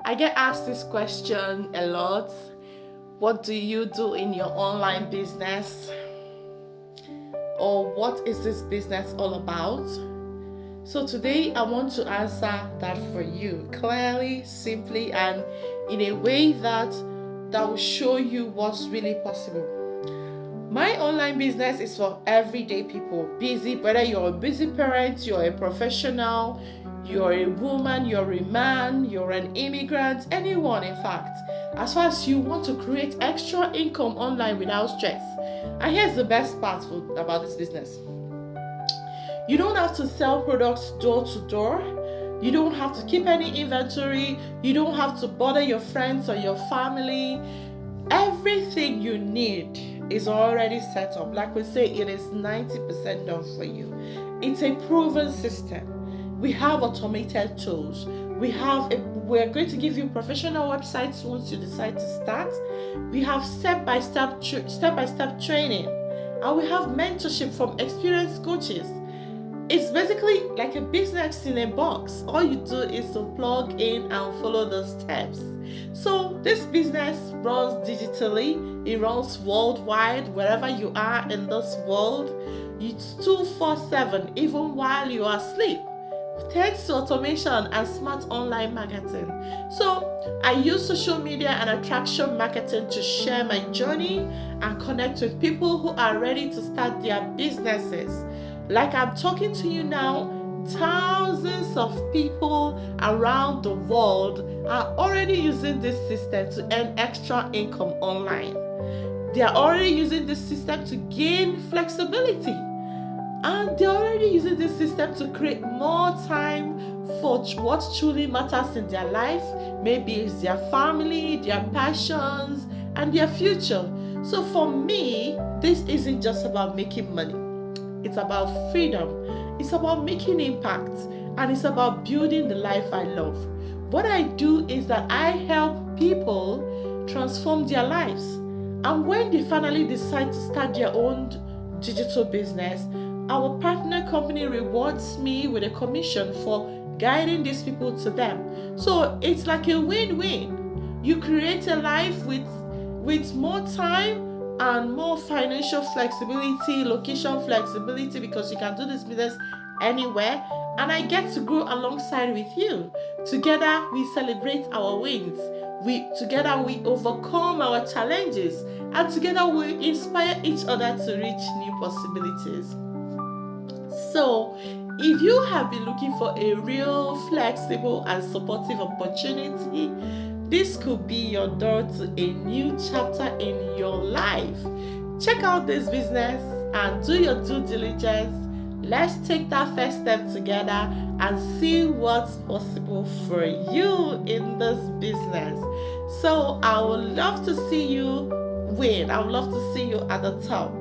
I get asked this question a lot. What do you do in your online business? Or what is this business all about? So today I want to answer that for you clearly, simply, and in a way that will show you what's really possible. My online business is for everyday people, busy, whether you're a busy parent, you're a professional, you're a woman, you're a man, you're an immigrant, anyone in fact. As far as you want to create extra income online without stress. And here's the best part about this business. You don't have to sell products door to door. You don't have to keep any inventory. You don't have to bother your friends or your family. Everything you need is already set up. Like we say, it is 90% done for you. It's a proven system. We have automated tools. We're going to give you professional websites once you decide to start. We have step-by-step training, and we have mentorship from experienced coaches. It's basically like a business in a box. All you do is to plug in and follow the steps. So this business runs digitally. It runs worldwide, wherever you are in this world. It's 24/7, even while you are asleep, thanks to automation and smart online marketing. So I use social media and attraction marketing to share my journey and connect with people who are ready to start their businesses. Like I'm talking to you now, thousands of people around the world are already using this system to earn extra income online. They are already using this system to gain flexibility. And they're already using this system to create more time for what truly matters in their life. Maybe it's their family, their passions, and their future. So for me, this isn't just about making money. It's about freedom. It's about making impact. And it's about building the life I love. What I do is that I help people transform their lives. And when they finally decide to start their own digital business, our partner company rewards me with a commission for guiding these people to them. So it's like a win-win. You create a life with more time and more financial flexibility, location flexibility, because you can do this business anywhere, and I get to grow alongside with you. Together we celebrate our wins. Together we overcome our challenges, and together we inspire each other to reach new possibilities. So, if you have been looking for a real flexible and supportive opportunity, this could be your door to a new chapter in your life. Check out this business and do your due diligence. Let's take that first step together and see what's possible for you in this business. So I would love to see you win. I would love to see you at the top.